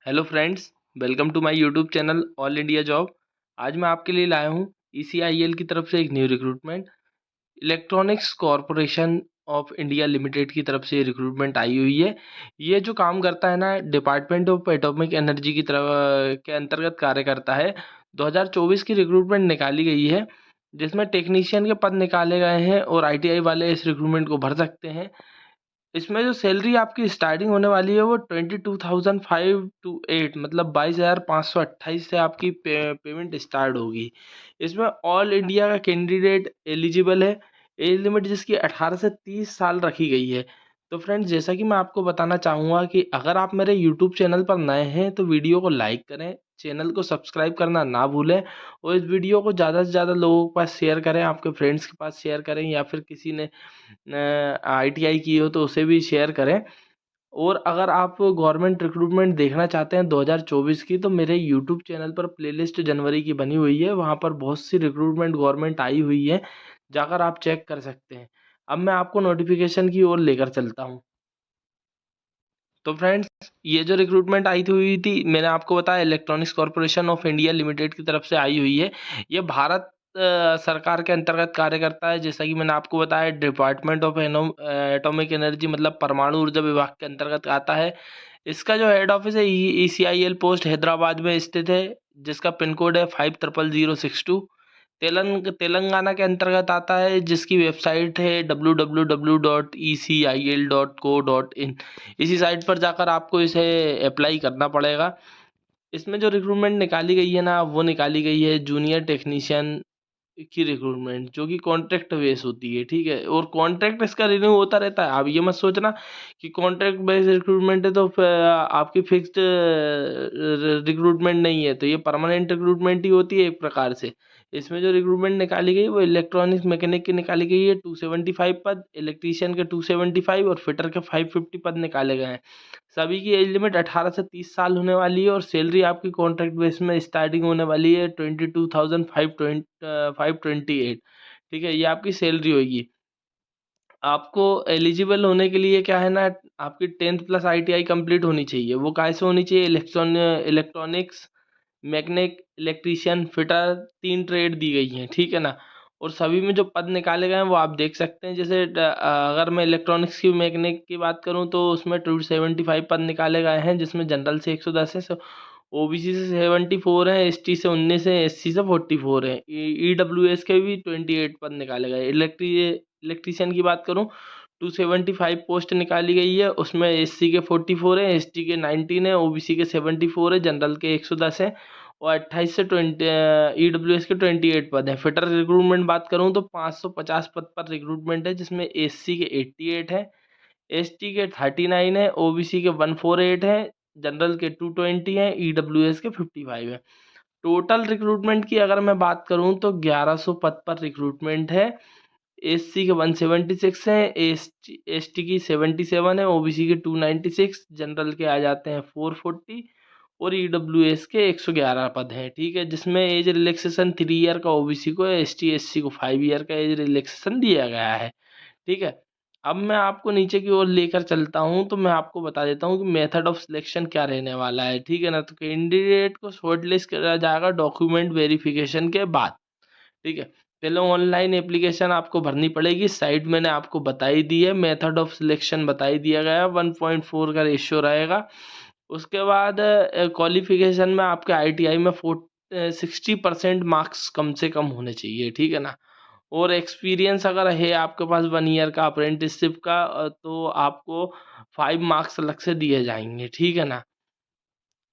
Hello friends, welcome to my YouTube channel all India job. आज मैं आपके लिए लाया हूँ ईसीआईएल की तरफ से एक new recruitment. Electronics corporation of India limited की तरफ से रिक्रूटमेंट आई हुई है। ये जो काम करता है ना, डिपार्टमेंट ऑफ एटॉमिक एनर्जी की तरफ के अंतर्गत कार्य करता है। 2024 की रिक्रूटमेंट निकाली गई है, जिसमें टेक्नीशियन के पद निकाले गए हैं और आईटीआई वाले इस रिक्रूटमेंट को भर सकते हैं। इसमें जो सैलरी आपकी स्टार्टिंग होने वाली है वो 22,500 टू 8 मतलब 22,528 से आपकी पेमेंट स्टार्ट होगी। इसमें ऑल इंडिया का कैंडिडेट एलिजिबल है। एज लिमिट जिसकी 18 से 30 साल रखी गई है। तो फ्रेंड्स, जैसा कि मैं आपको बताना चाहूँगा कि अगर आप मेरे यूट्यूब चैनल पर नए हैं तो वीडियो को लाइक करें, चैनल को सब्सक्राइब करना ना भूलें और इस वीडियो को ज़्यादा से ज़्यादा लोगों के पास शेयर करें, आपके फ्रेंड्स के पास शेयर करें या फिर किसी ने आईटीआई की हो तो उसे भी शेयर करें। और अगर आप गवर्नमेंट रिक्रूटमेंट देखना चाहते हैं 2024 की, तो मेरे यूट्यूब चैनल पर प्लेलिस्ट जनवरी की बनी हुई है। वहाँ पर बहुत सी रिक्रूटमेंट गवर्नमेंट आई हुई है, जाकर आप चेक कर सकते हैं। अब मैं आपको नोटिफिकेशन की ओर लेकर चलता हूँ। तो फ्रेंड्स, ये जो रिक्रूटमेंट आई थी हुई थी, मैंने आपको बताया electronics corporation of India limited की तरफ से आई हुई है। ये भारत सरकार के अंतर्गत कार्य करता है। जैसा कि मैंने आपको बताया, डिपार्टमेंट ऑफ एटॉमिक एनर्जी मतलब परमाणु ऊर्जा विभाग के अंतर्गत आता है। इसका जो हेड ऑफिस है ईसीआईएल पोस्ट हैदराबाद में स्थित है, जिसका पिन कोड है 500062। तेलंगाना के अंतर्गत आता है, जिसकी वेबसाइट है www.ecil.co.in। इसी साइट पर जाकर आपको इसे अप्लाई करना पड़ेगा। इसमें जो रिक्रूटमेंट निकाली गई है ना, वो निकाली गई है जूनियर टेक्नीशियन की रिक्रूटमेंट, जो कि कॉन्ट्रैक्ट बेस होती है। ठीक है, और कॉन्ट्रैक्ट इसका रिन्यू होता रहता है। आप ये मत सोचना कि कॉन्ट्रैक्ट बेस रिक्रूटमेंट है तो फिर आपकी फिक्स्ड रिक्रूटमेंट नहीं है, तो ये परमानेंट रिक्रूटमेंट ही होती है एक प्रकार से। इसमें जो रिक्रूटमेंट निकाली गई वो इलेक्ट्रॉनिक्स मैकेनिक की निकाली गई है, 275 पद, इलेक्ट्रीशियन के 275 और फिटर के 550 पद निकाले गए हैं। सभी की एज लिमिट 18 से 30 साल होने वाली है और सैलरी आपकी कॉन्ट्रैक्ट बेस में स्टार्टिंग होने वाली है 22,528। ठीक है, ये आपकी सैलरी होगी। आपको एलिजिबल होने के लिए क्या है ना, आपकी 10th प्लस आईटीआई कंप्लीट होनी चाहिए। वो कैसे होनी चाहिए? Electronics mechanic, electrician, fitter, 3 trade दी गई हैं। ठीक है ना। और सभी में जो पद निकाले गए हैं वो आप देख सकते हैं। जैसे अगर मैं इलेक्ट्रॉनिक्स की मैकेनिक की बात करूं तो उसमें 275 पद निकाले गए हैं, जिसमें जनरल से 110 है, ओबीसी से 74 है, एसटी से 19 है, एससी से 44 है, ईडब्ल्यूएस के भी 28 पद निकाले गए। इलेक्ट्रीशियन की बात करूं, 275 पोस्ट निकाली गई है, उसमें एससी के 44 है, एसटी के 19 है, ओबीसी के 74 है, जनरल के 110 है और 28 से 20 ईडब्ल्यूएस के 28 पद हैं। फिटर रिक्रूटमेंट बात करूं तो 550 पद पर रिक्रूटमेंट है, जिसमें एससी के 88 है, एसटी के 39 है, ओबीसी के 148 है, जनरल के 220 है, ईडब्ल्यूएस के 55 है। टोटल रिक्रूटमेंट की अगर मैं बात करूं तो 1100 पद पर रिक्रूटमेंट है। एससी के 176 है, एसटी की 77 है, ओबीसी के 296, जनरल के आ जाते हैं 440 और ईडब्ल्यूएस के 111 पद हैं। ठीक है, जिसमें एज रिलैक्सेशन 3 ईयर का ओबीसी को, एसटी एससी को 5 ईयर का एज रिलैक्सेशन दिया गया है। ठीक है, अब मैं आपको नीचे की ओर लेकर चलता हूँ, तो मैं आपको बता देता हूँ कि मेथड ऑफ सिलेक्शन क्या रहने वाला है। ठीक है ना। तो कैंडिडेट को शॉर्टलिस्ट करा जाएगा डॉक्यूमेंट वेरिफिकेशन के बाद। ठीक है, पहले ऑनलाइन एप्लीकेशन आपको भरनी पड़ेगी। साइट मैंने आपको बताई दी है, मेथड ऑफ सिलेक्शन बताई दिया गया है, 1.4 का रेशियो रहेगा। उसके बाद क्वालिफिकेशन में आपके आईटीआई में 60% मार्क्स कम से कम होने चाहिए। ठीक है ना। और एक्सपीरियंस अगर है आपके पास 1 ईयर का अप्रेंटिसशिप का, तो आपको 5 मार्क्स अलग से दिए जाएंगे। ठीक है ना।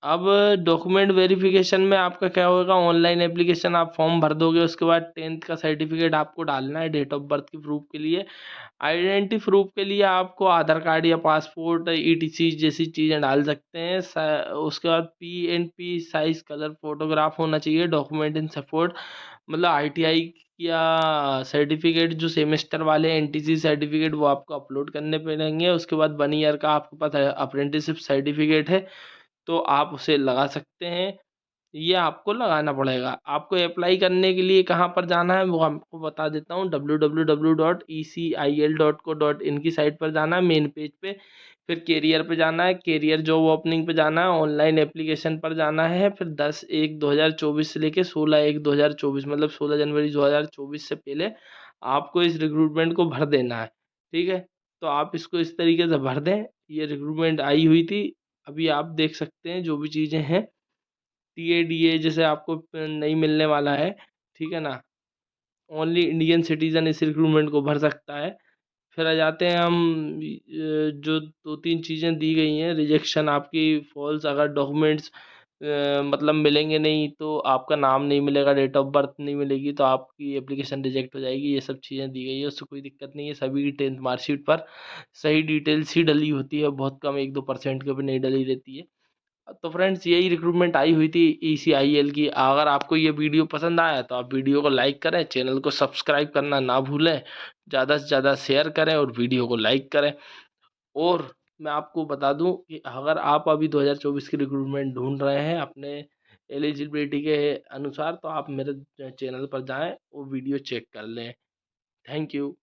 अब डॉक्यूमेंट वेरिफिकेशन में आपका क्या होगा, ऑनलाइन एप्लीकेशन आप फॉर्म भर दोगे, उसके बाद 10th का सर्टिफिकेट आपको डालना है डेट ऑफ बर्थ की प्रूफ के लिए। आइडेंटिटी प्रूफ के लिए आपको आधार कार्ड या पासपोर्ट ईटीसी जैसी चीज़ें डाल सकते हैं। उसके बाद पीएनपी साइज कलर फोटोग्राफ होना चाहिए। डॉक्यूमेंट इन सपोर्ट मतलब आईटीआई या सर्टिफिकेट जो सेमेस्टर वाले एनटीसी सर्टिफिकेट वो आपको अपलोड करने पड़ेंगे। उसके बाद 1 ईयर का आपके पास अप्रेंटिसशिप सर्टिफिकेट है तो आप उसे लगा सकते हैं। ये आपको लगाना पड़ेगा। आपको अप्लाई करने के लिए कहाँ पर जाना है वो आपको बता देता हूँ, www.ecil.co.in की साइट पर जाना है, मेन पेज पे। फिर कैरियर पे जाना है, कैरियर जॉब ओपनिंग पे जाना है, ऑनलाइन एप्लीकेशन पर जाना है। फिर 10/1/2024 से लेके 16/1/2024 मतलब 16 जनवरी 2024 से पहले आपको इस रिक्रूटमेंट को भर देना है। ठीक है, तो आप इसको इस तरीके से भर दें। ये रिक्रूटमेंट आई हुई थी, अभी आप देख सकते हैं जो भी चीज़ें हैं। टीएडीए जैसे आपको नहीं मिलने वाला है, ठीक है ना। ओनली इंडियन सिटीजन इस रिक्रूटमेंट को भर सकता है। फिर आ जाते हैं हम जो 2-3 चीज़ें दी गई हैं, रिजेक्शन आपकी फॉल्स, अगर डॉक्यूमेंट्स मतलब मिलेंगे नहीं तो आपका नाम नहीं मिलेगा, डेट ऑफ बर्थ नहीं मिलेगी तो आपकी एप्लीकेशन रिजेक्ट हो जाएगी। ये सब चीज़ें दी गई है, उससे कोई दिक्कत नहीं है। सभी की 10th मार्कशीट पर सही डिटेल्स ही डली होती है, बहुत कम 1-2% के भी नहीं डली रहती है। तो फ्रेंड्स यही रिक्रूटमेंट आई हुई थी ECIL की। अगर आपको ये वीडियो पसंद आया तो आप वीडियो को लाइक करें, चैनल को सब्सक्राइब करना ना भूलें, ज़्यादा से ज़्यादा शेयर करें और वीडियो को लाइक करें। और मैं आपको बता दूं कि अगर आप अभी 2024 की रिक्रूटमेंट ढूंढ रहे हैं अपने एलिजिबिलिटी के अनुसार तो आप मेरे चैनल पर जाएं और वीडियो चेक कर लें। Thank you.